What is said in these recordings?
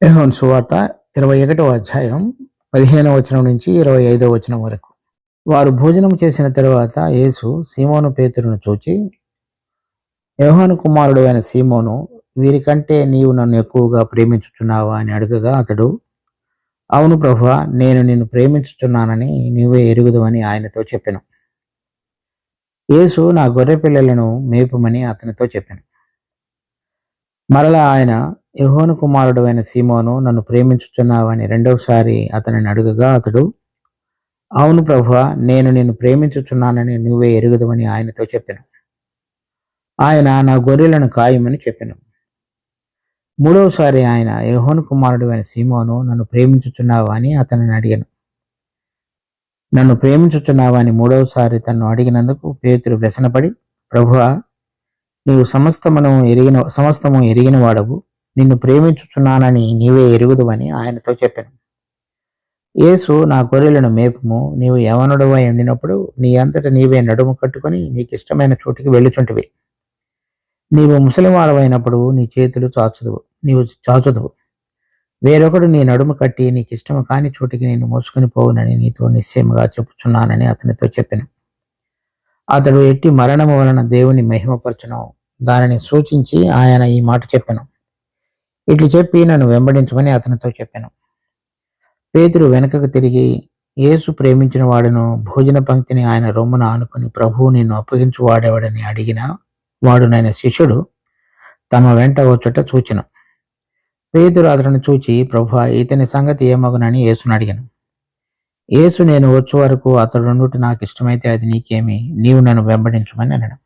యోహాను సువార్త 21వ అధ్యాయం 15వ వచనం నుంచి 25వ వచనం వరకు. వారు భోజనం చేసిన తరువాత యేసు సీమోను పేతురును చూచి, యోహాను కుమారుడు అయిన సీమోను, వీరికంటే నీవు నన్ను ఎక్కువగా ప్రేమించుచున్నావా అని అడగగా అతడు, అవును ప్రభువా, నేను నిన్ను ప్రేమించుచున్నానని నీవే ఎరుగుదువని ఆయనతో చెప్పెను. యేసు నా గొర్రె పిల్లలను మేపుమని అతనితో చెప్పెను. మరలా ఆయన, యోహాను కుమారుడు అయిన సీమోను, నన్ను ప్రేమించుచున్నావని రెండవసారి అతనిని అడుగగా అతడు, అవును ప్రభువా, నేను నిన్ను ప్రేమించుచున్నానని నువ్వే ఎరుగుదవని ఆయనతో చెప్పెను. ఆయన, నా గొర్రెలను కాయమని చెప్పెను. మూడవసారి ఆయన, యోహాను కుమారుడు అయిన సీమోను, నన్ను ప్రేమించుచున్నావా అని అతనిని అడిగాను. నన్ను ప్రేమించుచున్నావా అని మూడవసారి తను అడిగినందుకు పేతురు వ్యసనపడి, ప్రభువా, నీవు సమస్తము ఎరిగిన వాడవు, నిన్ను ప్రేమించుచున్నానని నీవే ఎరుగుదువని ఆయనతో చెప్పాను. యేసు, నా గొర్రెలను మేపుము, నీవు యవనుడవై ఉండినప్పుడు నీ అంతట నీవే నడుము కట్టుకొని నీకిష్టమైన చోటికి వెళ్ళుచుంటివి. నీవు ముసలివాడవైనప్పుడు నీ చేతులు చాచుదువు. వేరొకడు నీ నడుము కట్టి నీకిష్టము కాని చోటికి నేను మోసుకొని పోవునని నీతో నిశ్చయముగా చెప్పుచున్నానని అతనితో చెప్పాను. అతడు ఎట్టి మరణము వలన దేవుని మహిమపరచును దానిని సూచించి ఆయన ఈ మాట చెప్పాను. ఇట్లు చెప్పి నన్ను వెంబడించమని అతనితో చెప్పాను. పేతురు వెనకకు తిరిగి, యేసు ప్రేమించిన వాడును భోజన పంక్తిని ఆయన రొమ్మున ఆనుకుని, ప్రభువు నిన్ను అప్పగించు వాడేవాడని అడిగిన వాడునైన శిష్యుడు తమ వెంట వచ్చుట చూచెను. పేతురు అతను చూచి, ప్రభువా, ఇతని సంగతి ఏమగునని యేసును అడిగాను. యేసు, నేను వచ్చే వరకు అతడు నుండి నాకు ఇష్టమైతే అది నీకేమి, నీవు నన్ను వెంబడించమని అన్నాడు.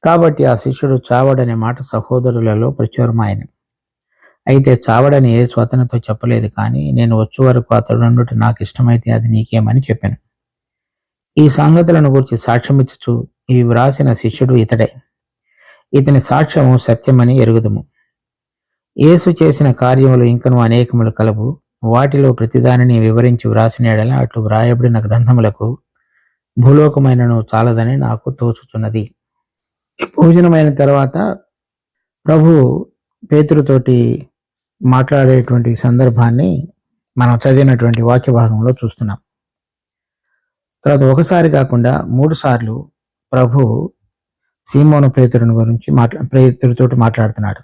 కాబట్టి ఆ శిష్యుడు చావడనే మాట సహోదరులలో ప్రచురమాయను. అయితే చావడని యేసు అతనితో చెప్పలేదు, కానీ నేను వచ్చే వరకు అతడు నుండి నాకు ఇష్టమైతే అది నీకేమని చెప్పాను. ఈ సంగతులను గురించి సాక్ష్యమిచ్చుచు ఇవి వ్రాసిన శిష్యుడు ఇతడే. ఇతని సాక్ష్యము సత్యమని ఎరుగుదుము. యేసు చేసిన కార్యములు ఇంకను అనేకములు కలవు. వాటిలో ప్రతిదానిని వివరించి వ్రాసిన ఎడల అట్లు వ్రాయబడిన గ్రంథములకు భూలోకమైనను చాలదని నాకు తోచుచున్నది. భోజనమైన తర్వాత ప్రభు పేతురుతోటి మాట్లాడేటువంటి సందర్భాన్ని మనం చదివినటువంటి వాక్య భాగంలో చూస్తున్నాం. తర్వాత ఒకసారి కాకుండా 3 సార్లు ప్రభు సీమోను పేతురుని గురించి పేతురుతోటి మాట్లాడుతున్నాడు.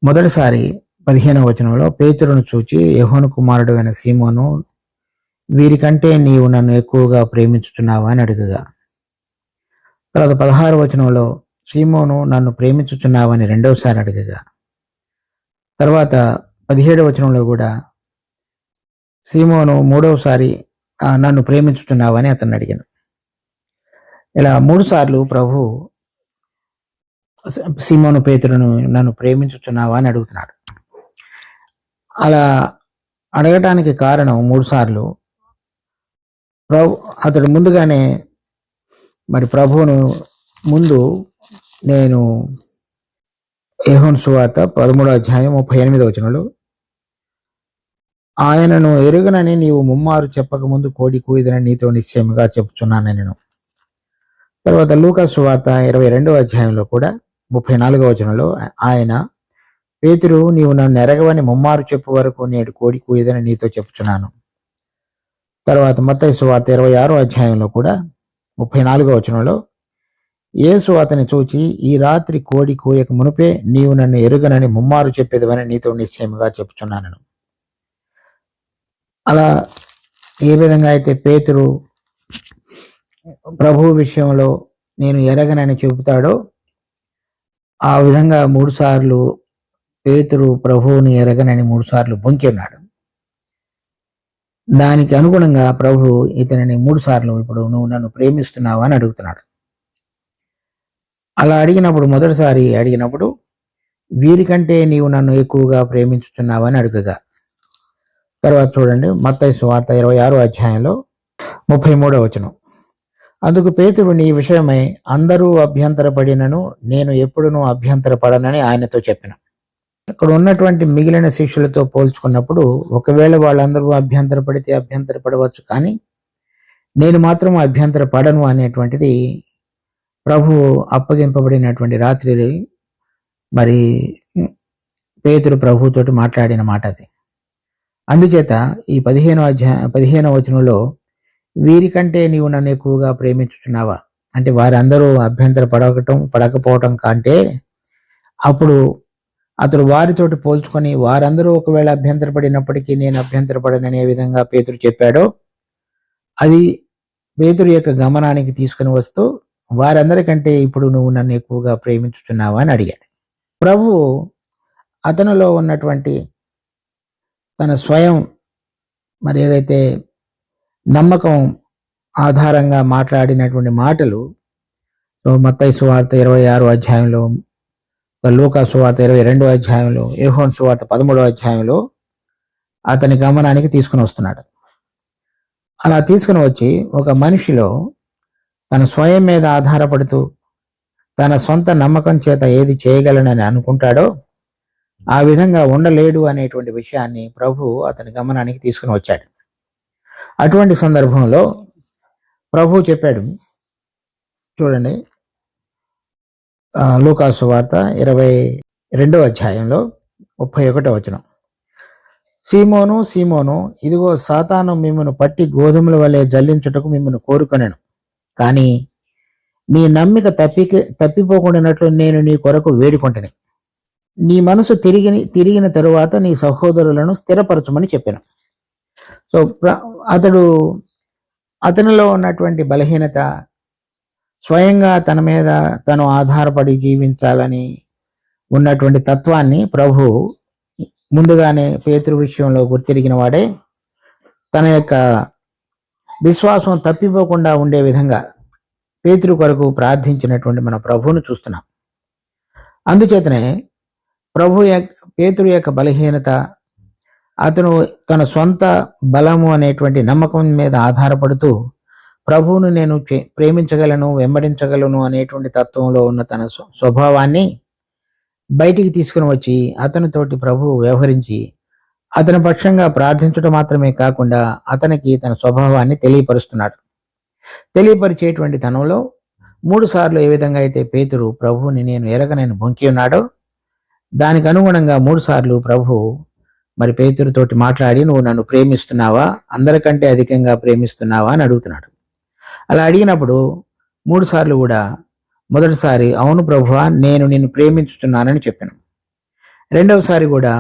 మొదటిసారి 15వ వచనంలో, పేతురును చూచి, యోహాను కుమారుడు అయిన సీమోను, వీరికంటే నీవు నన్ను ఎక్కువగా ప్రేమించుచున్నావా అని అడుగగా. తర్వాత 16వ వచనంలో, సీమోను, నన్ను ప్రేమించుచున్నావని రెండవసారి అడగగా. తర్వాత 17వ వచనంలో కూడా సీమోను మూడవసారి నన్ను ప్రేమించుచున్నావని అతన్ని అడిగాను. ఇలా 3 సార్లు ప్రభు సీమోను పేతురును నన్ను ప్రేమించుచున్నావా అని అడుగుతున్నాడు. అలా అడగటానికి కారణం 3 సార్లు అతడు ముందుగానే ప్రభువును ముందు, నేను యోహాను సువార్త 13వ అధ్యాయం 38వ వచనంలో, ఆయనను ఎరుగనని నీవు ముమ్మారు చెప్పకముందు కోడి కూయిదని నీతో నిశ్చయముగా చెప్పుచున్నాను నేను. తర్వాత లూకా సువార్త 22వ అధ్యాయంలో కూడా 34వ వచనంలో ఆయన, పేతురు, నీవు నన్ను ఎరగవని ముమ్మారు చెప్పు వరకు నేడు కోడి కూయదని నీతో చెప్పుచున్నాను. తర్వాత మత్తయి సువార్త 26వ అధ్యాయంలో కూడా 34వ వచనంలో, యేసు అతని చూచి, ఈ రాత్రి కోడి కూయక మునుపే నీవు నన్ను ఎరుగనని ముమ్మారు చెప్పేదివని నీతో నిశ్చయముగా చెప్పుచున్నాను. అలా ఏ విధంగా అయితే పేతురు ప్రభువు విషయంలో నేను ఎరగనని చెబుతాడో, ఆ విధంగా 3 సార్లు పేతురు ప్రభువుని ఎరగనని 3 సార్లు బొంకి ఉన్నాడు. దానికి అనుగుణంగా ప్రభు ఇతనిని 3 సార్లు, ఇప్పుడు నువ్వు నన్ను ప్రేమిస్తున్నావా అని అడుగుతున్నాడు. అలా మొదటిసారి అడిగినప్పుడు, వీరికంటే నీవు నన్ను ఎక్కువగా ప్రేమించుతున్నావని అడుగగా. తర్వాత చూడండి, మత్తయి సువార్త 26వ అధ్యాయంలో 33వ వచనం, అందుకు పేతురు, నీ విషయమై అందరూ అభ్యంతరపడినను నేను ఎప్పుడునూ అభ్యంతరపడనని ఆయనతో చెప్పిన. అక్కడ ఉన్నటువంటి మిగిలిన శిష్యులతో పోల్చుకున్నప్పుడు, ఒకవేళ వాళ్ళందరూ అభ్యంతరపడితే అభ్యంతరపడవచ్చు, కానీ నేను మాత్రం అభ్యంతరపడను అనేటువంటిది ప్రభు అప్పగింపబడినటువంటి రాత్రి పేతురు ప్రభువుతోటి మాట్లాడిన మాట అది. అందుచేత ఈ 15వ వచనంలో వీరికంటే నీవు నన్ను ఎక్కువగా ప్రేమించుచున్నావా అంటే వారందరూ అభ్యంతర పడకపోవటం కంటే అప్పుడు అతడు వారితోటి పోల్చుకొని వారందరూ ఒకవేళ అభ్యంతరపడినప్పటికీ నేను అభ్యంతరపడననే విధంగా పేతురు చెప్పాడో అది పేతురు యొక్క గమనానికి తీసుకుని వస్తూ వారందరికంటే ఇప్పుడు నువ్వు నన్ను ఎక్కువగా ప్రేమించుతున్నావా అని అడిగాడు. ప్రభు అతనిలో ఉన్నటువంటి తన స్వయం మరి ఏదైతే నమ్మకం ఆధారంగా మాట్లాడినటువంటి మాటలు మత్తయి సువార్త 26వ అధ్యాయంలో, లూకా సువార్త 22వ అధ్యాయంలో, యోహాను సువార్త 13వ అధ్యాయంలో అతని గమనానికి తీసుకుని వస్తున్నాడు. అలా తీసుకుని వచ్చి ఒక మనిషిలో తన స్వయం మీద ఆధారపడుతూ తన సొంత నమ్మకం చేత ఏది చేయగలనని అనుకుంటాడో ఆ విధంగా ఉండలేడు అనేటువంటి విషయాన్ని ప్రభు అతని గమనానికి తీసుకుని వచ్చాడు. అటువంటి సందర్భంలో ప్రభు చెప్పాడు, చూడండి లూకా సువార్త 22వ అధ్యాయంలో 31వ వచనం. సీమోను సీమోను, ఇదిగో సాతాను మిమ్మను పట్టి గోధుమల వలె జల్లించుటకు మిమ్మను కోరుకొనెను, కానీ నీ నమ్మిక తప్పిపోకుండానట్లు నేను నీ కొరకు వేడుకొంటిని. నీ మనసు తిరిగిన తరువాత నీ సహోదరులను స్థిరపరచమని చెప్పాను. సో అతనిలో ఉన్నటువంటి బలహీనత, స్వయంగా తన మీద తను ఆధారపడి జీవించాలని ఉన్నటువంటి తత్వాన్ని ప్రభు ముందుగానే పేతురు విషయంలో గుర్తిరిగిన వాడే తన యొక్క విశ్వాసం తప్పిపోకుండా ఉండే విధంగా పేతురు కొరకు ప్రార్థించినటువంటి మన ప్రభువును చూస్తున్నాం. అందుచేతనే పేతురు యొక్క బలహీనత, అతను తన సొంత బలము అనేటువంటి నమ్మకం మీద ఆధారపడుతూ ప్రభువును నేను ప్రేమించగలను, వెంబడించగలను అనేటువంటి తత్వంలో ఉన్న తన స్వభావాన్ని బయటికి తీసుకుని వచ్చి అతనితోటి ప్రభువు వ్యవహరించి అతని పక్షంగా ప్రార్థించడం మాత్రమే కాకుండా అతనికి తన స్వభావాన్ని తెలియపరుస్తున్నాడు. తెలియపరిచేటువంటి తనంలో 3 సార్లు ఏ విధంగా అయితే పేతురు ప్రభువుని నేను ఎరగనని బొంకి ఉన్నాడో దానికి అనుగుణంగా 3 సార్లు ప్రభు మరి పేతురుతోటి మాట్లాడి నువ్వు నన్ను ప్రేమిస్తున్నావా, అందరికంటే అధికంగా ప్రేమిస్తున్నావా అని అడుగుతున్నాడు. అలా అడిగినప్పుడు 3 సార్లు కూడా మొదటిసారి అవును ప్రభువా నేను నిన్ను ప్రేమించుతున్నానని చెప్పాను. రెండవసారి కూడా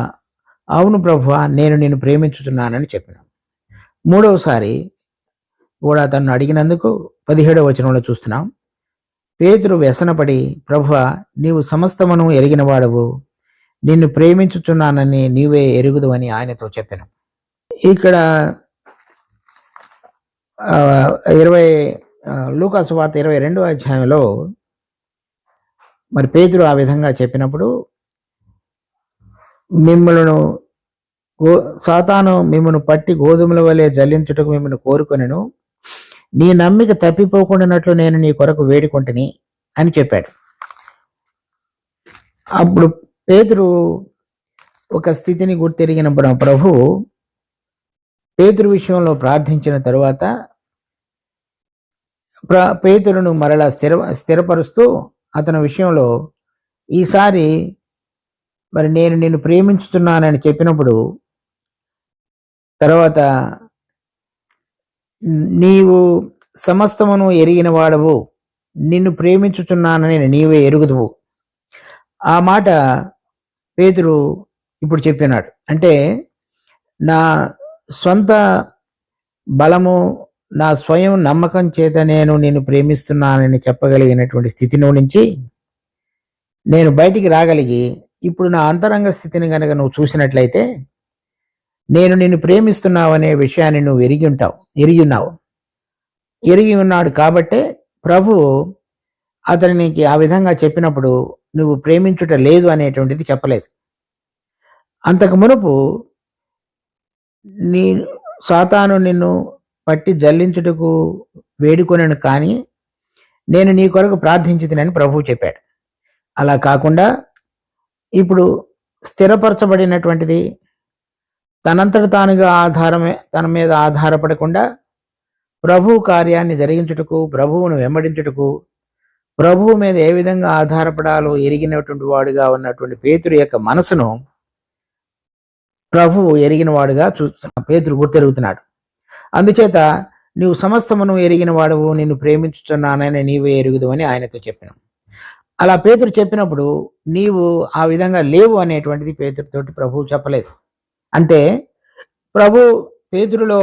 అవును ప్రభువా నేను నిన్ను ప్రేమించుతున్నానని చెప్పాను. మూడవసారి కూడా తను అడిగినందుకు 17వ వచనంలో చూస్తున్నాం, పేతురు వ్యసనపడి ప్రభువా నీవు సమస్తమును ఎరిగిన వాడవు, నిన్ను ప్రేమించుచున్నానని నీవే ఎరుగుదు అని ఆయనతో చెప్పాను. ఇక్కడ 20 లూకా సువార్త 22వ అధ్యాయంలో మరి పేతురు ఆ విధంగా చెప్పినప్పుడు సాతాను మిమ్మను పట్టి గోధుమల వలె జల్లించుటకు మిమ్మల్ని కోరుకొనెను, నీ నమ్మిక తప్పిపోకుండానట్లు నేను నీ కొరకు వేడుకొంటిని అని చెప్పాడు. అప్పుడు పేతురు ఒక స్థితిని గుర్తెరిగిన ప్రభు పేతురు విషయంలో ప్రార్థించిన తరువాత పేతురును మరలా స్థిరపరుస్తూ అతని విషయంలో ఈసారి మరి నేను నిన్ను ప్రేమించుతున్నానని చెప్పినప్పుడు తర్వాత నీవు సమస్తమును ఎరిగిన వాడవు, నిన్ను ప్రేమించుచున్నానని నీవే ఎరుగుదువు. ఆ మాట పేతురు ఇప్పుడు చెప్పినాడు. అంటే నా సొంత బలము, నా స్వయం నమ్మకం చేత నేను నిన్ను ప్రేమిస్తున్నానని చెప్పగలిగినటువంటి స్థితి నుంచి నేను బయటికి రాగలిగి ఇప్పుడు నా అంతరంగ స్థితిని కనుక నువ్వు చూసినట్లయితే నేను నిన్ను ప్రేమిస్తున్నావు అనే విషయాన్ని నువ్వు ఎరిగి ఉన్నాడు కాబట్టే ప్రభు అతనికి ఆ విధంగా చెప్పినప్పుడు నువ్వు ప్రేమించుట లేదు అనేటువంటిది చెప్పలేదు. అంతకు మునుపు సాతాను నిన్ను పట్టి జల్లించుటకు వేడుకొనను, కానీ నేను నీ కొరకు ప్రార్థించితినని ప్రభువు చెప్పాడు. అలా కాకుండా ఇప్పుడు స్థిరపరచబడినటువంటిది తనంతట తానుగా తన మీద ఆధారపడకుండా ప్రభువు కార్యాన్ని జరిగించుటకు, ప్రభువును వెంబడించుటకు, ప్రభువు మీద ఏ విధంగా ఆధారపడాలో ఎరిగినటువంటి వాడుగా ఉన్నటువంటి పేతురు యొక్క మనసును ప్రభువు ఎరిగిన వాడుగా పేతురు గుర్తెరుగుతున్నాడు. అందుచేత నీవు సమస్తమును ఎరిగిన వాడవు, నిన్ను ప్రేమించుతున్నానని నీవే ఎరుగుదు అని ఆయనతో చెప్పిన. అలా పేతురు చెప్పినప్పుడు నీవు ఆ విధంగా లేవు అనేటువంటిది పేతురుతోటి ప్రభువు చెప్పలేదు. అంటే ప్రభు పేతురులో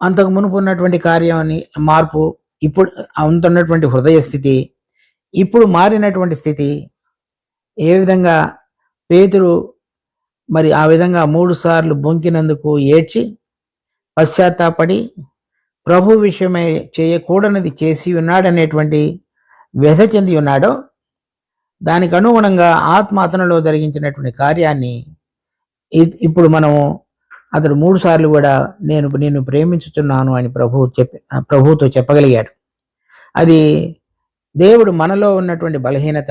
అంతకు మునుపు ఉన్నటువంటి కార్యాన్ని మార్పు, ఇప్పుడు అంతున్నటువంటి హృదయ స్థితి, ఇప్పుడు మారినటువంటి స్థితి, ఏ విధంగా పేతురు మరి ఆ విధంగా 3 సార్లు బొంకినందుకు ఏడ్చి పశ్చాత్తాపడి ప్రభు విషయమై చేయకూడనిది చేసి ఉన్నాడనేటువంటి వ్యధ చెంది ఉన్నాడో, దానికి అనుగుణంగా ఆత్మ అతనిలో జరిగించినటువంటి కార్యాన్ని ఇప్పుడు మనము అతడు 3 సార్లు కూడా నేను నిన్ను ప్రేమించుతున్నాను అని ప్రభువుతో చెప్పగలిగాడు. అది దేవుడు మనలో ఉన్నటువంటి బలహీనత,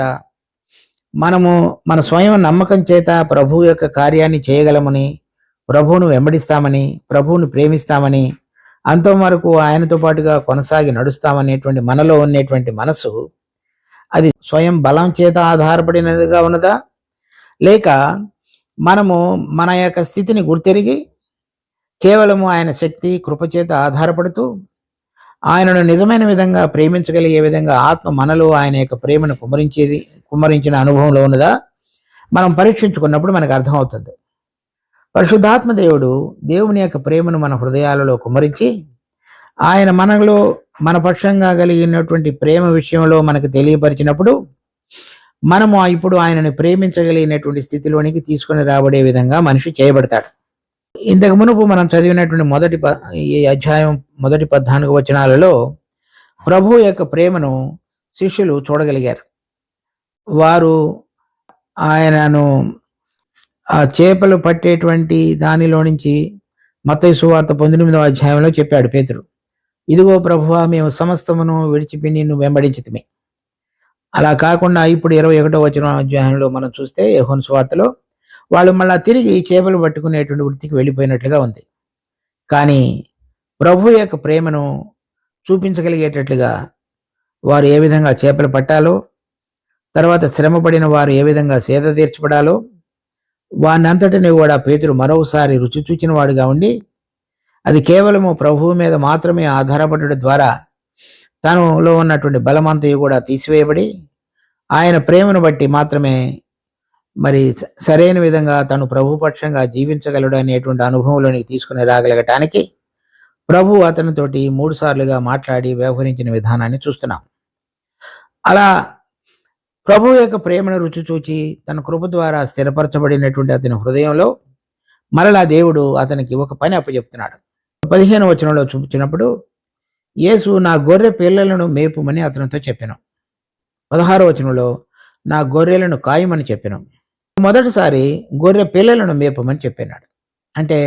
మనము మన స్వయం నమ్మకం చేత ప్రభువు యొక్క కార్యాన్ని చేయగలమని, ప్రభువును వెంబడిస్తామని, ప్రభువును ప్రేమిస్తామని, అంతవరకు ఆయనతో పాటుగా కొనసాగి నడుస్తామనేటువంటి మనలో ఉన్నటువంటి మనసు, అది స్వయం బలం చేత ఆధారపడినదిగా ఉన్నదా, లేక మనము మన యొక్క స్థితిని గుర్తెరిగి కేవలము ఆయన శక్తి కృపచేత ఆధారపడుతూ ఆయనను నిజమైన విధంగా ప్రేమించగలిగే విధంగా ఆత్మ మనలో ఆయన యొక్క ప్రేమను కుమ్మరించిన అనుభవంలో ఉన్నదా మనం పరీక్షించుకున్నప్పుడు మనకు అర్థమవుతుంది. పరిశుద్ధాత్మ దేవుని యొక్క ప్రేమను మన హృదయాలలో కుమ్మరించి ఆయన మనలో మన పక్షంగా కలిగినటువంటి ప్రేమ విషయంలో మనకు తెలియపరిచినప్పుడు మనము ఇప్పుడు ఆయనను ప్రేమించగలిగినటువంటి స్థితిలోనికి తీసుకొని రాబడే విధంగా మనిషి చేయబడతాడు. ఇంతకు మునుపు మనం చదివినటువంటి ఈ అధ్యాయం మొదటి 14 వచనాలలో ప్రభు యొక్క ప్రేమను శిష్యులు చూడగలిగారు. వారు ఆయనను ఆ చేపలు పట్టేటువంటి దానిలో నుంచి మత్తయి సువార్త 19వ అధ్యాయంలో చెప్పాడు పేతురు, ఇదిగో ప్రభువా, మేము సమస్తమును విడిచిపి నిన్ను వెంబడించితిమి. అలా కాకుండా ఇప్పుడు 21వ అధ్యాయంలో మనం చూస్తే యోహాను సువార్తలో వాళ్ళు మళ్ళా తిరిగి చేపలు పట్టుకునేటువంటి వృత్తికి వెళ్ళిపోయినట్లుగా ఉంది. కానీ ప్రభు యొక్క ప్రేమను చూపించగలిగేటట్లుగా వారు ఏ విధంగా చేపలు పట్టాలో, తర్వాత శ్రమపడిన వారు ఏ విధంగా సేద తీర్చబడాలో, వానంతటిని కూడా పేతురు మరోసారి రుచి చూచిన వాడుగా ఉండి, అది కేవలము ప్రభువు మీద మాత్రమే ఆధారపడడం ద్వారా తనలో ఉన్నటువంటి బలమంతయు కూడా తీసివేయబడి ఆయన ప్రేమను బట్టి మాత్రమే మరి సరైన విధంగా తను ప్రభుపక్షంగా జీవించగలడు అనేటువంటి అనుభవంలోనికి తీసుకుని రాగలగటానికి ప్రభు అతనితోటి 3 సార్లుగా మాట్లాడి వ్యవహరించిన విధానాన్ని చూస్తున్నాం. అలా ప్రభు యొక్క ప్రేమను రుచి చూచి తన కృప ద్వారా స్థిరపరచబడినటువంటి అతని హృదయంలో మరలా దేవుడు అతనికి ఒక పని అప్పచెప్తున్నాడు. 15వ వచనంలో చూపించినప్పుడు యేసు నా గొర్రె పిల్లలను మేపుమని అతనితో చెప్పాను. 16వ వచనంలో నా గొర్రెలను కాయమని చెప్పాను. మొదటిసారి గొర్రె పిల్లలను మేపమని చెప్పినాడు. అంటే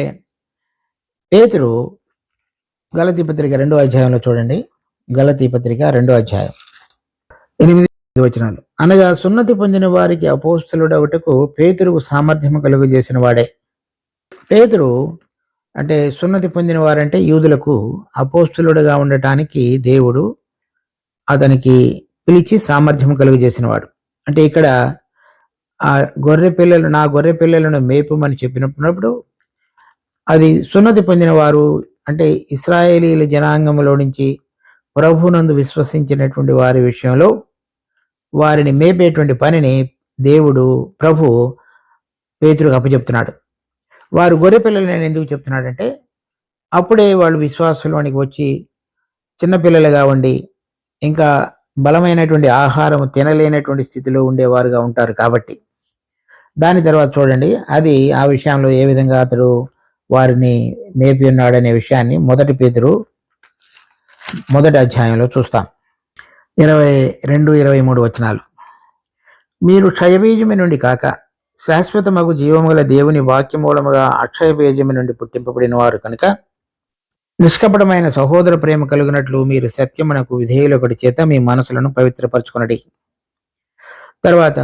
పేతురు గలతీ పత్రిక 2వ అధ్యాయంలో చూడండి, గలతీ పత్రిక 2వ అధ్యాయం 8 వచనాలు, అనగా సున్నతి పొందిన వారికి అపోస్తలుడవుటకు పేతురుకు సామర్థ్యము కలుగజేసిన వాడే. పేతురు అంటే సున్నతి పొందిన వారంటే యూదులకు అపోస్తలుడుగా ఉండటానికి దేవుడు అతనికి పిలిచి సామర్థ్యం కలుగజేసిన వాడు. అంటే ఇక్కడ ఆ నా గొర్రె పిల్లలను మేపుమని చెప్పినప్పుడు అది సున్నతి పొందిన వారు అంటే ఇశ్రాయేలీల జనాంగంలో నుంచి ప్రభునందు విశ్వసించినటువంటి వారి విషయంలో వారిని మేపేటువంటి పనిని ప్రభు పేతురుకు అప్పచెప్తున్నాడు. వారు గొర్రె పిల్లలు నేను ఎందుకు చెప్తున్నాడంటే అప్పుడే వాళ్ళు విశ్వాసంలోనికి వచ్చి చిన్నపిల్లలుగా ఉండి ఇంకా బలమైనటువంటి ఆహారం తినలేనటువంటి స్థితిలో ఉండేవారుగా ఉంటారు కాబట్టి. దాని తర్వాత చూడండి అది ఆ విషయంలో ఏ విధంగా అతడు వారిని మేపి ఉన్నాడనే విషయాన్ని 1 పేతురు 1వ అధ్యాయంలో చూస్తాం. 22-23 వచనాలు, మీరు క్షయబీజము నుండి కాక శాశ్వతమగు జీవముగల దేవుని వాక్యమూలముగా అక్షయ బీజము నుండి పుట్టింపబడిన వారు కనుక నిష్కపటమైన సహోదర ప్రేమ కలుగునట్లు మీరు సత్యమునకు విధేయులొకటి చేత మీ మనసులను పవిత్రపరచుకొనడి. తర్వాత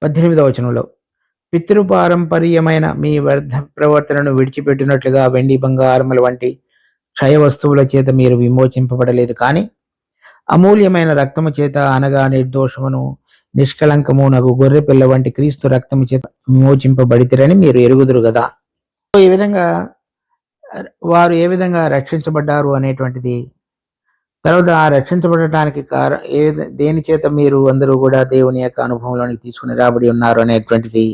18వ వచనంలో పితృపారంపర్యమైన మీ వ్యర్థ ప్రవర్తనను విడిచిపెట్టినట్లుగా వెండి బంగారముల వంటి క్షయ వస్తువుల చేత మీరు విమోచింపబడలేదు, కానీ అమూల్యమైన రక్తము చేత అనగా నిర్దోషమును నిష్కళంకమునగు గొర్రె పిల్ల వంటి క్రీస్తు రక్తము చేత విమోచింపబడితిరని మీరు ఎరుగుదురు కదా. ఈ విధంగా వారు ఏ విధంగా రక్షించబడ్డారు అనేటువంటిది, తర్వాత ఆ రక్షించబడటానికి దేని చేత మీరు అందరూ కూడా దేవుని యొక్క అనుభవంలోనికి తీసుకుని రాబడి ఉన్నారు అనేటువంటిది,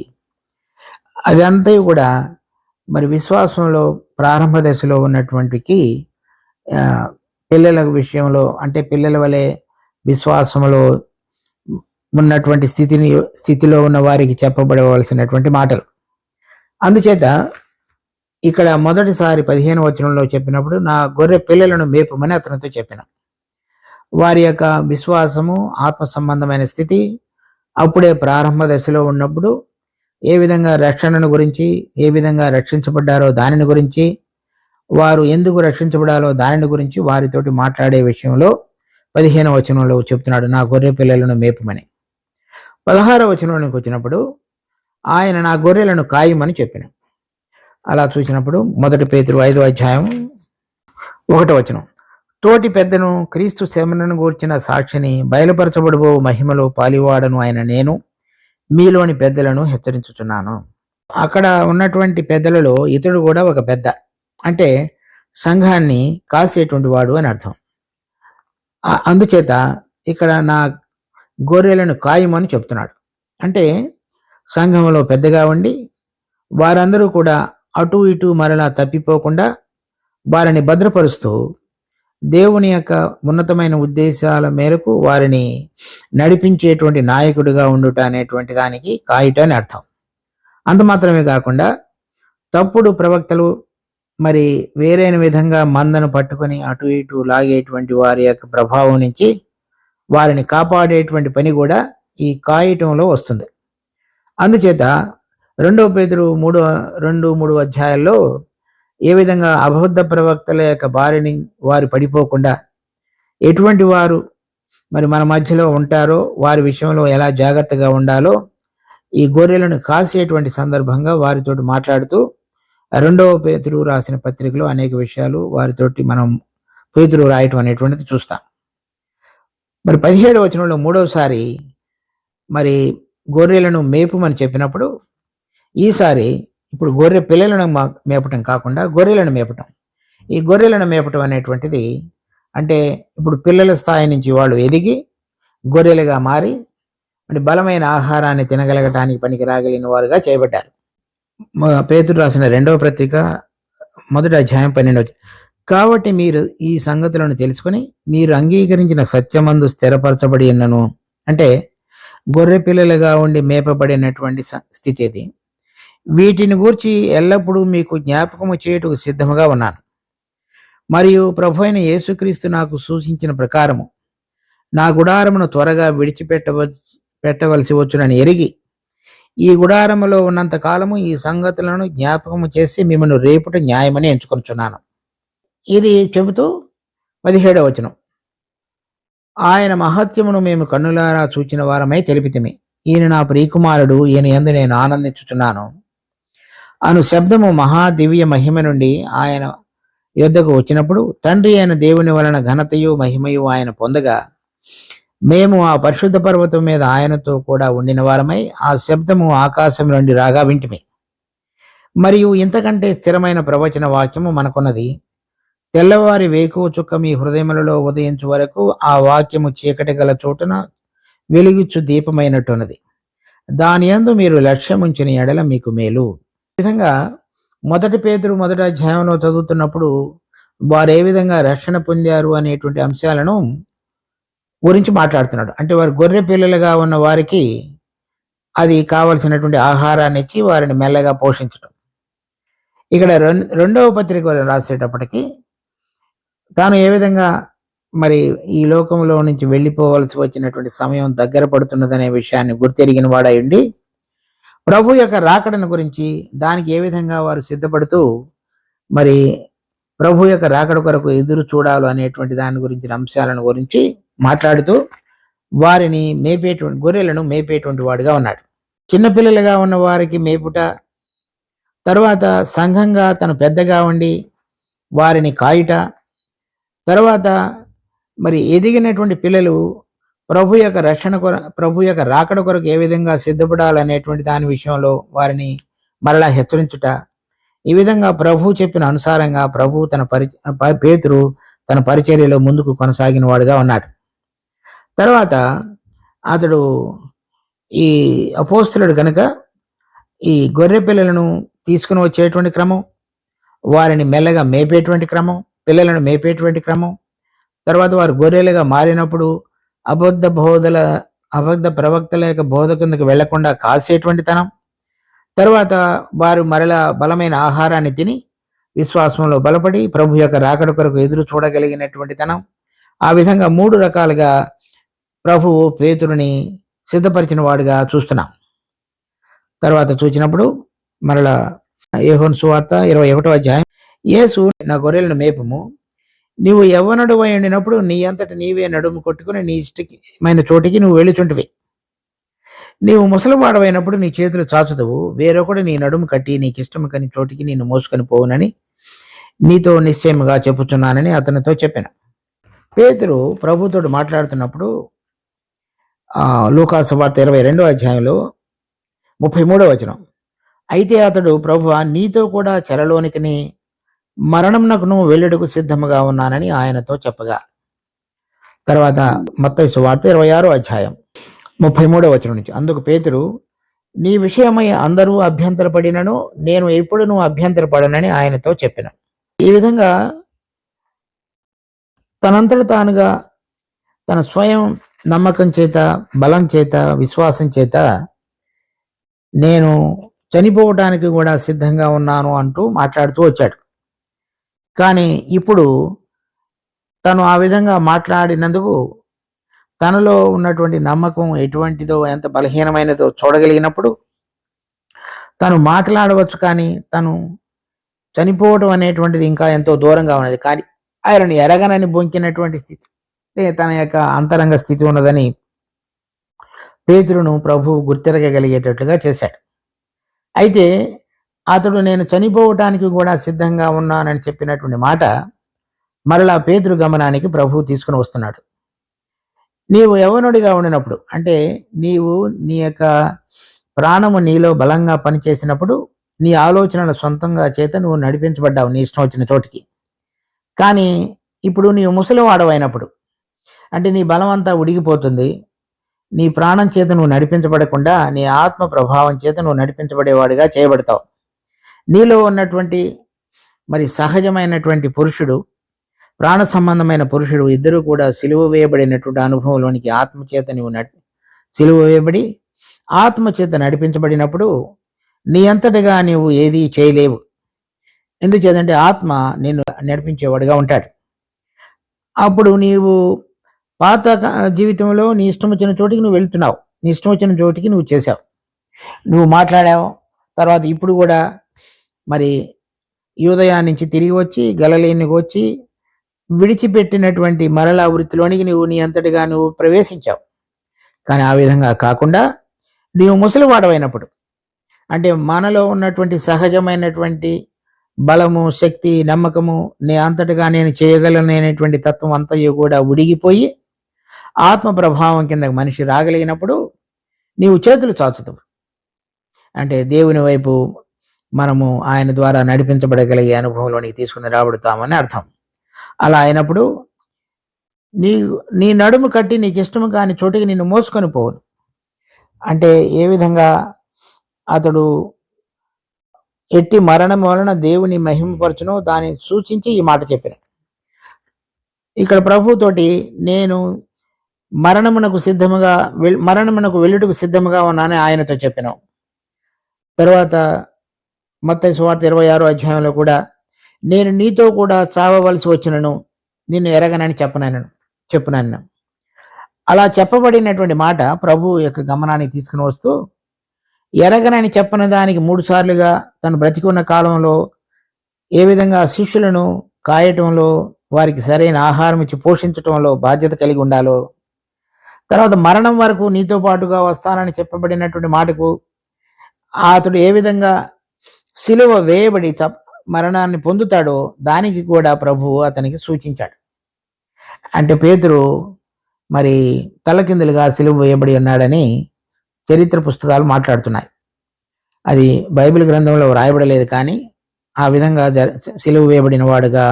అదంతా కూడా మరి విశ్వాసంలో ప్రారంభ దశలో ఉన్నటువంటికి పిల్లల విషయంలో, అంటే పిల్లల వలె విశ్వాసంలో ఉన్నటువంటి స్థితిలో ఉన్న వారికి చెప్పబడవలసినటువంటి మాటలు. అందుచేత ఇక్కడ మొదటిసారి 15వ వచనంలో చెప్పినప్పుడు నా గొర్రె పిల్లలను మేపమని అతనితో చెప్పిన. వారి యొక్క విశ్వాసము, ఆత్మ సంబంధమైన స్థితి అప్పుడే ప్రారంభ దశలో ఉన్నప్పుడు ఏ విధంగా రక్షణను గురించి, ఏ విధంగా రక్షించబడ్డారో దానిని గురించి, వారు ఎందుకు రక్షించబడాలో దానిని గురించి వారితోటి మాట్లాడే విషయంలో 15వ వచనంలో చెప్తున్నాడు, నా గొర్రె పిల్లలను మేపమని. 16వ వచనంలోకి వచ్చినప్పుడు ఆయన నా గొర్రెలను కాయమని చెప్పిన. అలా చూసినప్పుడు 1 పేతురు 5వ అధ్యాయం 1వ వచనం, తోటి పెద్దను క్రీస్తు శ్రమలను గూర్చిన సాక్షిని బయలుపరచబడబో మహిమలో పాలివాడను ఆయన నేను మీలోని పెద్దలను హెచ్చరించుచున్నాను. అక్కడ ఉన్నటువంటి పెద్దలలో ఇతడు కూడా ఒక పెద్ద, అంటే సంఘాన్ని కాసేటువంటి వాడు అని అర్థం. అందుచేత ఇక్కడ నా గొర్రెలను కాయమని చెప్తున్నాడు. అంటే సంఘంలో పెద్దగా ఉండి వారందరూ కూడా అటు ఇటు మరలా తప్పిపోకుండా వారిని భద్రపరుస్తూ దేవుని యొక్క ఉన్నతమైన ఉద్దేశాల మేరకు వారిని నడిపించేటువంటి నాయకుడిగా ఉండుట అనేటువంటి దానికి కాయుట అని అర్థం. అంత మాత్రమే కాకుండా తప్పుడు ప్రవక్తలు మరి వేరైన విధంగా మందను పట్టుకొని అటు ఇటు లాగేటువంటి వారి యొక్క ప్రభావం నుంచి వారిని కాపాడేటువంటి పని కూడా ఈ కాయటంలో వస్తుంది. అందుచేత 2 పేతురు 2-3 అధ్యాయాల్లో ఏ విధంగా అబద్ధ ప్రవక్తల యొక్క బారిని వారు పడిపోకుండా ఎటువంటి వారు మరి మన మధ్యలో ఉంటారో వారి విషయంలో ఎలా జాగ్రత్తగా ఉండాలో ఈ గొర్రెలను కాసేటువంటి సందర్భంగా వారితోటి మాట్లాడుతూ 2వ పేతురు రాసిన పత్రికలో అనేక విషయాలు వారితోటి మనం పేతురు రాయటం అనేటువంటిది చూస్తాం. మరి 17వ వచనంలో మూడవసారి మరి గొర్రెలను మేపమని చెప్పినప్పుడు ఈసారి ఇప్పుడు గొర్రె పిల్లలను మేపటం కాకుండా గొర్రెలను మేపటం. ఈ గొర్రెలను మేపటం అనేటువంటిది అంటే ఇప్పుడు పిల్లల స్థాయి నుంచి వాళ్ళు ఎదిగి గొర్రెలుగా మారి అంటే బలమైన ఆహారాన్ని తినగలగటానికి పనికి రాగలిగిన వారుగా చేయబడ్డారు. పేతురు రాసిన 2వ పత్రిక 1వ అధ్యాయం 12వ, కాబట్టి మీరు ఈ సంగతులను తెలుసుకొని మీరు అంగీకరించిన సత్యమందు స్థిరపరచబడి ఉన్నను, అంటే గొర్రె పిల్లలుగా ఉండి మేపబడినటువంటి స్థితి ఇది. వీటిని గూర్చి ఎల్లప్పుడూ మీకు జ్ఞాపకము చేయుటకు సిద్ధముగా ఉన్నాను. మరియు ప్రభువైన యేసుక్రీస్తు నాకు సూచించిన ప్రకారము నా గుడారమును త్వరగా పెట్టవలసి వచ్చునని ఎరిగి ఈ గుడారములో ఉన్నంత కాలము ఈ సంగతులను జ్ఞాపకము చేసి మిమ్మల్ని రేపుట న్యాయమని ఎంచుకొనుచున్నాను. ఇది చెబుతూ 17వ వచనం, ఆయన మహత్యమును మేము కన్నులారా చూచిన వారమై తెలిపితిమి. ఈయన నా ప్రియకుమారుడు, ఈయన యందు నేను ఆనందించుచున్నాను అను శబ్దము మహా దివ్య మహిమ నుండి ఆయన యొద్దకు వచ్చినప్పుడు తండ్రి అయిన దేవుని వలన ఘనతయు మహిమయు ఆయన పొందగా మేము ఆ పరిశుద్ధ పర్వతం మీద ఆయనతో కూడా ఉండిన వారమై ఆ శబ్దము ఆకాశం నుండి రాగా వింటిమి. మరియు ఇంతకంటే స్థిరమైన ప్రవచన వాక్యము మనకున్నది. తెల్లవారి వేకువ చుక్క మీ హృదయములలో ఉదయించు వరకు ఆ వాక్యము చీకటి గల చోటున వెలుగుచ్చు దీపమైనట్టున్నది. దాని యందు మీరు లక్ష్యముంచిన ఎడల మీకు మేలు. ఈ విధంగా 1 పేతురు 1వ అధ్యాయంలో చదువుతున్నప్పుడు వారు ఏ విధంగా రక్షణ పొందారు అనేటువంటి అంశాలను గురించి మాట్లాడుతున్నాడు. అంటే వారు గొర్రె పిల్లలుగా ఉన్న వారికి అది కావలసినటువంటి ఆహారాన్ని ఇచ్చి వారిని మెల్లగా పోషించడం. ఇక్కడ 2వ పత్రిక రాసేటప్పటికి తాను ఏ విధంగా మరి ఈ లోకంలో నుంచి వెళ్ళిపోవలసి వచ్చినటువంటి సమయం దగ్గర పడుతున్నదనే విషయాన్ని గుర్తెరిగిన వాడై ఉండి ప్రభు యొక్క రాకడను గురించి దానికి ఏ విధంగా వారు సిద్ధపడుతూ మరి ప్రభు యొక్క రాకడ కొరకు ఎదురు చూడాలి అనేటువంటి దాని గురించిన అంశాలను గురించి మాట్లాడుతూ వారిని మేపేటువంటి గొర్రెలను మేపేటువంటి వాడుగా ఉన్నాడు. చిన్నపిల్లలుగా ఉన్న వారికి మేపుట, తర్వాత సంఘంగా తను పెద్దగా ఉండి వారిని కాయుట, తర్వాత మరి ఎదిగినటువంటి పిల్లలు ప్రభు యొక్క రాకడ కొరకు ఏ విధంగా సిద్ధపడాలనేటువంటి దాని విషయంలో వారిని మరలా హెచ్చరించుట, ఈ విధంగా ప్రభు చెప్పిన అనుసారంగా ప్రభు పేతురు తన పరిచర్యలో ముందుకు కొనసాగిన వాడుగా ఉన్నాడు. తర్వాత అతడు ఈ అపోస్తలుడు కనుక ఈ గొర్రె పిల్లలను తీసుకుని వచ్చేటువంటి క్రమం, వారిని మెల్లగా మేపేటువంటి క్రమం, పిల్లలను మేపేటువంటి క్రమం, తర్వాత వారు గొర్రెలుగా మారినప్పుడు అబద్ధ ప్రవక్తల యొక్క బోధ కిందకు వెళ్లకుండా కాసేటువంటి తనం, తర్వాత వారు మరలా బలమైన ఆహారాన్ని తిని విశ్వాసంలో బలపడి ప్రభు యొక్క రాకడ కొరకు ఎదురు చూడగలిగినటువంటి తనం, ఆ విధంగా 3 రకాలుగా ప్రభువు పేతురుని సిద్ధపరిచిన వాడుగా చూస్తున్నాం. తర్వాత చూచినప్పుడు మరలా యోహాను సువార్త 21వ అధ్యాయం, యేసు నా గొర్రెలను మేపము, నీవు యవ్వనుడు అయి ఉండినప్పుడు నీ అంతట నీవే నడుము కొట్టుకుని నీ ఇష్టమైన చోటికి నువ్వు వెళ్ళుచుంటివి. నీవు ముసలివాడవైనప్పుడు నీ చేతులు చాచుదువు, వేరొకడు నీ నడుము కట్టి నీకు ఇష్టము కని చోటికి నిన్ను మోసుకొని పోవునని నీతో నిశ్చయముగా చెప్పుచున్నానని అతనితో చెప్పాను. పేతురు ప్రభుతో మాట్లాడుతున్నప్పుడు లూకాసు వార్త 22వ అధ్యాయంలో 33వ వచనం, అయితే అతడు ప్రభువా నీతో కూడా చెరలోనికి మరణంనకును వెళ్ళుటకు సిద్ధముగా ఉన్నానని ఆయనతో చెప్పగా, తర్వాత మత్తయి సువార్త 26వ అధ్యాయం 33వ వచనం నుంచి, అందుకు పేతురు నీ విషయమై అందరూ అభ్యంతరపడినను నేను ఎప్పుడునూ అభ్యంతరపడనని ఆయనతో చెప్పిన. ఈ విధంగా తనంతట తానుగా తన స్వయం నమ్మకం చేత, బలం చేత, విశ్వాసం చేత నేను చనిపోవటానికి కూడా సిద్ధంగా ఉన్నాను అంటూ మాట్లాడుతూ వచ్చాడు. కానీ ఇప్పుడు తను ఆ విధంగా మాట్లాడినందుకు తనలో ఉన్నటువంటి నమ్మకం ఎటువంటిదో, ఎంత బలహీనమైనదో చూడగలిగినప్పుడు తను మాట్లాడవచ్చు, కానీ తను చనిపోవటం అనేటువంటిది ఇంకా ఎంతో దూరంగా ఉన్నది. కానీ ఆయనను ఎరగనని బొంకినటువంటి స్థితి, తన యొక్క అంతరంగ స్థితి ఉన్నదని పేతురును ప్రభువు గుర్తిరగగలిగేటట్లుగా చేశాడు. అయితే అతడు నేను చనిపోవటానికి కూడా సిద్ధంగా ఉన్నానని చెప్పినటువంటి మాట మరలా పేతురు గమనానికి ప్రభువు తీసుకుని వస్తున్నాడు. నీవు యవ్వనుడిగా ఉండినప్పుడు, అంటే నీవు నీ యొక్క ప్రాణము నీలో బలంగా పనిచేసినప్పుడు నీ ఆలోచనల సొంతంగా చేత నువ్వు నడిపించబడ్డావు నీ ఇష్టం వచ్చిన చోటికి. కానీ ఇప్పుడు నీవు ముసలివాడవైనప్పుడు, అంటే నీ బలం అంతా ఉడిగిపోతుంది, నీ ప్రాణం చేత నువ్వు నడిపించబడకుండా నీ ఆత్మ ప్రభావం చేత నువ్వు నడిపించబడేవాడిగా చేయబడతావు. నీలో ఉన్నటువంటి మరి సహజమైనటువంటి పురుషుడు, ప్రాణ సంబంధమైన పురుషుడు ఇద్దరు కూడా సిలువ వేయబడినటువంటి అనుభవంలోనికి ఆత్మచేత నువ్వు సిలువ వేయబడి ఆత్మచేత నడిపించబడినప్పుడు నీ అంతటిగా నీవు ఏది చేయలేవు. ఎందుచేతంటే ఆత్మ నిన్ను నడిపించేవాడుగా ఉంటాడు. అప్పుడు నీవు పాత జీవితంలో నీ ఇష్టం వచ్చిన చోటికి నువ్వు వెళ్తున్నావు, నీ ఇష్టం వచ్చిన చోటికి నువ్వు చేసావు, నువ్వు మాట్లాడావు. తర్వాత ఇప్పుడు కూడా మరి యూదయా నుంచి తిరిగి వచ్చి గలిలయకు వచ్చి విడిచిపెట్టినటువంటి మరలా వృత్తిలోనికి నువ్వు నీ అంతటిగా నువ్వు ప్రవేశించావు. కానీ ఆ విధంగా కాకుండా నీవు ముసలివాడవైనప్పుడు, అంటే మనలో ఉన్నటువంటి సహజమైనటువంటి బలము, శక్తి, నమ్మకము, నీ అంతటిగా నేను చేయగలననేటువంటి తత్వం అంతయు కూడా ఉడిగిపోయి ఆత్మ ప్రభావం కింద మనిషి రాగలిగినప్పుడు నీవు చేతులు చాచుతావు. అంటే దేవుని వైపు మనము ఆయన ద్వారా నడిపించబడగలిగే అనుభవంలోనికి తీసుకుని రాబడతామని అర్థం. అలా అయినప్పుడు నీ నడుము కట్టి నీకు ఇష్టము కాని చోటికి నిన్ను మోసుకొని పోవును. అంటే ఏ విధంగా అతడు ఎట్టి మరణం వలన దేవుని మహిమపరచునో దాన్ని సూచించి ఈ మాట చెప్పిన. ఇక్కడ ప్రభుతోటి నేను మరణమునకు వెళ్ళుటకు సిద్ధముగా ఉన్నానని ఆయనతో చెప్పినాం. తర్వాత మత్తయి సువార్త 26వ అధ్యాయంలో కూడా నేను నీతో కూడా చావవలసి వచ్చినను నిన్ను ఎరగనని చెప్పునను. అలా చెప్పబడినటువంటి మాట ప్రభు యొక్క గమనానికి తీసుకుని వస్తూ, ఎరగనని చెప్పని దానికి 3 సార్లుగా తను బ్రతికున్న కాలంలో ఏ విధంగా శిష్యులను కాయటంలో, వారికి సరైన ఆహారం ఇచ్చి పోషించటంలో బాధ్యత కలిగి ఉండాలో, తర్వాత మరణం వరకు నీతో పాటుగా వస్తానని చెప్పబడినటువంటి మాటకు అతడు ఏ విధంగా సిలువ వేయబడి మరణాన్ని పొందుతాడో దానికి కూడా ప్రభువు అతనికి సూచించాడు. అంటే పేతురు మరి తలకిందులుగా సిలువ వేయబడి ఉన్నాడని చరిత్ర పుస్తకాలు మాట్లాడుతున్నాయి. అది బైబిల్ గ్రంథంలో వ్రాయబడలేదు, కానీ ఆ విధంగా సిలువ వేయబడిన వాడుగా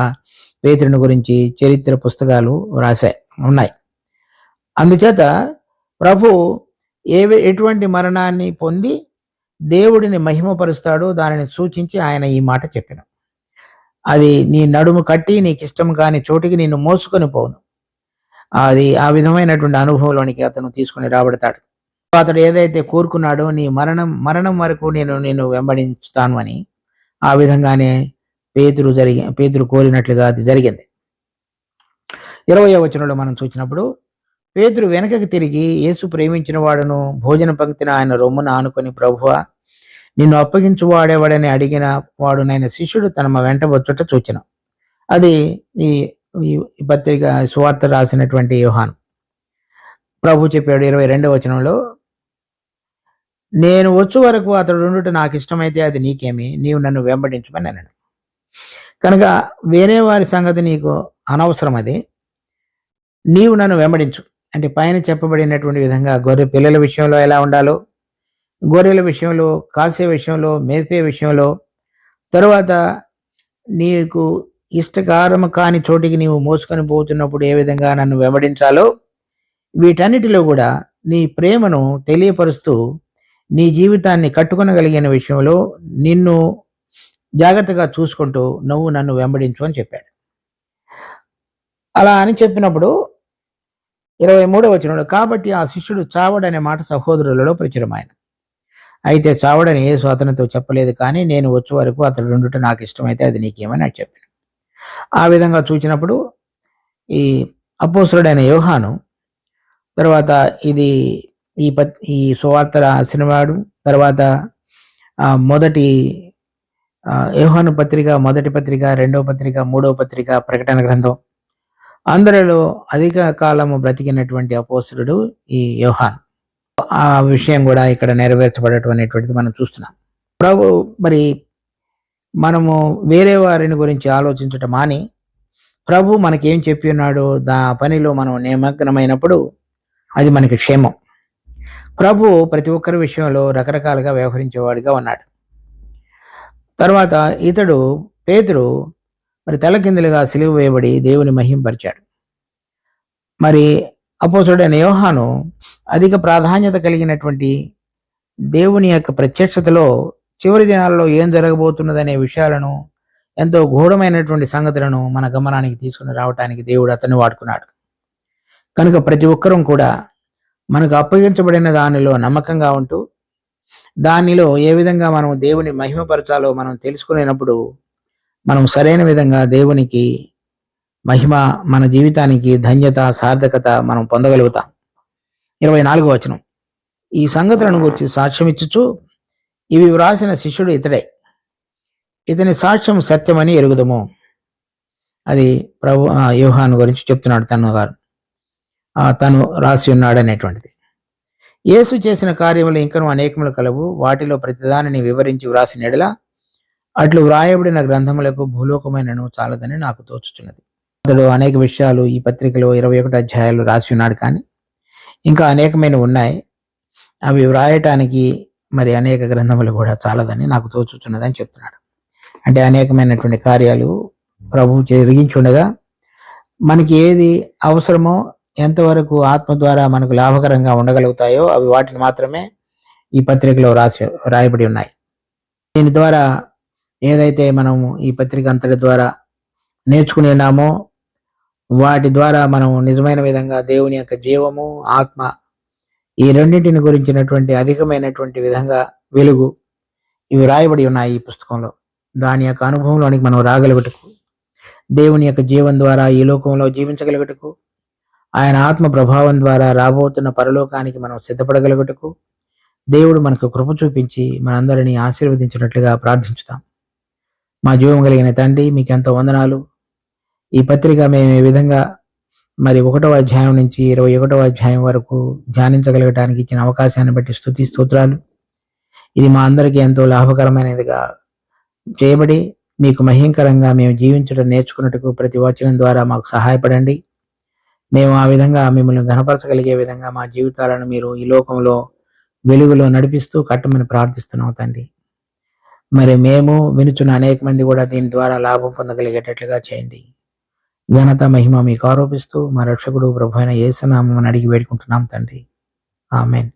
పేతురుని గురించి చరిత్ర పుస్తకాలు ఉన్నాయి. అందుచేత ప్రభు ఎటువంటి మరణాన్ని పొంది దేవుడిని మహిమపరుస్తాడో దానిని సూచించి ఆయన ఈ మాట చెప్పిన, అది నీ నడుము కట్టి నీకు ఇష్టం కాని చోటికి నిన్ను మోసుకొని పోను. అది ఆ విధమైనటువంటి అనుభవంలోనికి అతను తీసుకుని రాబడతాడు. అతడు ఏదైతే కోరుకున్నాడో నీ మరణం వరకు నేను వెంబడించుతాను అని, ఆ విధంగానే పేతురు కోరినట్లుగా అది జరిగింది. 20వ వచనంలో మనం చూసినప్పుడు, పేతురు వెనకకి తిరిగి యేసు ప్రేమించిన వాడును భోజన పంక్తిని ఆయన రొమ్మున ఆనుకొని, ప్రభువా నిన్ను అప్పగించు వాడేవాడని అడిగిన వాడునైన శిష్యుడు తన వెంట వచ్చుట చూచిన. అది ఈ పత్రిక సువార్త రాసినటువంటి యోహాను. ప్రభు చెప్పాడు 22వ వచనంలో, నేను వచ్చు వరకు అతడు ఉండుట నాకు ఇష్టమైతే అది నీకేమి, నీవు నన్ను వెంబడించమని అన్నాడు. కనుక వేరే వారి సంగతి నీకు అనవసరం, అది నీవు నన్ను వెంబడించు అంటే పైన చెప్పబడినటువంటి విధంగా గొర్రె పిల్లల విషయంలో ఎలా ఉండాలో, గొర్రెల విషయంలో, కాసే విషయంలో, మేపే విషయంలో, తరువాత నీకు ఇష్టకారము కాని చోటికి నీవు మోసుకొని పోతున్నప్పుడు ఏ విధంగా నన్ను వెంబడించాలో, వీటన్నిటిలో కూడా నీ ప్రేమను తెలియపరుస్తూ నీ జీవితాన్ని కట్టుకొనగలిగిన విషయంలో నిన్ను జాగ్రత్తగా చూసుకుంటూ నువ్వు నన్ను వెంబడించు అని చెప్పాడు. అలా అని చెప్పినప్పుడు 23వ వచనంలో, కాబట్టి ఆ శిష్యుడు చావడనే మాట సహోదరులలో ప్రచురమైన. అయితే చావడని యేసు అతనితో చెప్పలేదు, కానీ నేను వచ్చే వరకు అతడు ఉండుట నాకు ఇష్టమైతే అది నీకేమని అని చెప్పాను. ఆ విధంగా చూసినప్పుడు ఈ అపోస్తలుడైన యోహాను తర్వాత ఈ సువార్త రాసినవాడు, తర్వాత మొదటి యోహాను పత్రిక, మొదటి పత్రిక, రెండవ పత్రిక, మూడవ పత్రిక, ప్రకటన గ్రంథం, అందరిలో అధిక కాలము బ్రతికినటువంటి అపోస్తలుడు ఈ యోహాను. ఆ విషయం కూడా ఇక్కడ నెరవేర్చబడటం అనేటువంటిది మనం చూస్తున్నాం. మరి మనము వేరే వారిని గురించి ఆలోచించటం మాని ప్రభు మనకేం చెప్పి ఉన్నాడో పనిలో మనం నిమగ్నమైనప్పుడు అది మనకి క్షేమం. ప్రభు ప్రతి ఒక్కరి విషయంలో రకరకాలుగా వ్యవహరించేవాడిగా ఉన్నాడు. తర్వాత పేతురు మరి తలకిందులుగా సిలువ వేయబడి దేవుని మహింపరిచాడు. మరి అపోస్తలుడైన యోహాను అధిక ప్రాధాన్యత కలిగినటువంటి దేవుని యొక్క ప్రత్యక్షతలో చివరి దినాల్లో ఏం జరగబోతున్నదనే విషయాలను, ఎంతో గూఢమైనటువంటి సంగతులను మన గమనానికి తీసుకుని రావటానికి దేవుడు అతన్ని వాడుకున్నాడు. కనుక ప్రతి ఒక్కరూ కూడా మనకు అప్పగించబడిన దానిలో నమ్మకంగా ఉంటూ దానిలో ఏ విధంగా మనం దేవుని మహిమపరచాలో మనం తెలుసుకునేటప్పుడు మనం సరైన విధంగా దేవునికి మహిమ, మన జీవితానికి ధన్యత, సార్థకత మనం పొందగలుగుతాం. 24వ వచనం, ఈ సంగతులను గురించి సాక్ష్యమిచ్చుచు ఇవి వ్రాసిన శిష్యుడు ఇతడే, ఇతని సాక్ష్యం సత్యమని ఎరుగుదము. అది ప్రభు యోహాను గురించి చెప్తున్నాడు, తను రాసి ఉన్నాడు అనేటువంటిది. యేసు చేసిన కార్యములు ఇంకను అనేకములు కలవు, వాటిలో ప్రతిదానిని వివరించి వ్రాసిన ఎడల అట్లు వ్రాయబడిన గ్రంథములకు భూలోకమైనను చాలదని నాకు తోచుతున్నది. అతడు అనేక విషయాలు ఈ పత్రికలో 21 అధ్యాయాలు రాసి ఉన్నాడు, కానీ ఇంకా అనేకమైన ఉన్నాయి. అవి వ్రాయటానికి మరి అనేక గ్రంథములు కూడా చాలదని నాకు తోచుతున్నదని చెప్తున్నాడు. అంటే అనేకమైనటువంటి కార్యాలు ప్రభు జరిగించుండగా మనకి ఏది అవసరమో, ఎంతవరకు ఆత్మ ద్వారా మనకు లాభకరంగా ఉండగలుగుతాయో అవి వాటిని మాత్రమే ఈ పత్రికలో రాయబడి ఉన్నాయి. దీని ద్వారా ఏదైతే మనము ఈ పత్రిక అంతటి ద్వారా నేర్చుకునేనామో వాటి ద్వారా మనం నిజమైన విధంగా దేవుని యొక్క జీవము, ఆత్మ, ఈ రెండింటిని గురించినటువంటి అధికమైనటువంటి విధంగా వెలుగు ఇవి రాయబడి ఉన్నాయి ఈ పుస్తకంలో. దాని యొక్క అనుభవంలోనికి మనం రాగలుగుటకు, దేవుని యొక్క జీవం ద్వారా ఈ లోకంలో జీవించగలుగుటకు, ఆయన ఆత్మ ప్రభావం ద్వారా రాబోతున్న పరలోకానికి మనం సిద్ధపడగలుగుటకు దేవుడు మనకు కృప చూపించి మనందరినీ ఆశీర్వదించినట్లుగా ప్రార్థించుతాం. మా జీవం కలిగిన తండ్రి, మీకు ఎంతో వందనాలు. ఈ పత్రిక మేము ఈ విధంగా మరి 1వ అధ్యాయం నుంచి 21వ అధ్యాయం వరకు ధ్యానించగలగటానికి ఇచ్చిన అవకాశాన్ని బట్టి స్తుతి స్తోత్రాలు. ఇది మా అందరికీ ఎంతో లాభకరమైనదిగా చేయబడి మీకు మహింకరంగా మేము జీవించడం నేర్చుకున్నట్టుకు ప్రతి వచనం ద్వారా మాకు సహాయపడండి. మేము ఆ విధంగా మిమ్మల్ని ఘనపరచగలిగే విధంగా మా జీవితాలను మీరు ఈ లోకంలో వెలుగులో నడిపిస్తూ కట్టమని ప్రార్థిస్తున్నాం తండ్రి. మరి మేము వినుచున్న అనేక మంది కూడా దీని ద్వారా లాభం పొందగలిగేటట్లుగా చేయండి. ఘనత మహిమ మీకు ఆరోపిస్తూ మా రక్షకుడు ప్రభు అయిన యేసు నామమున అడిగి వేడుకుంటున్నాం తండ్రి. ఆమేన్.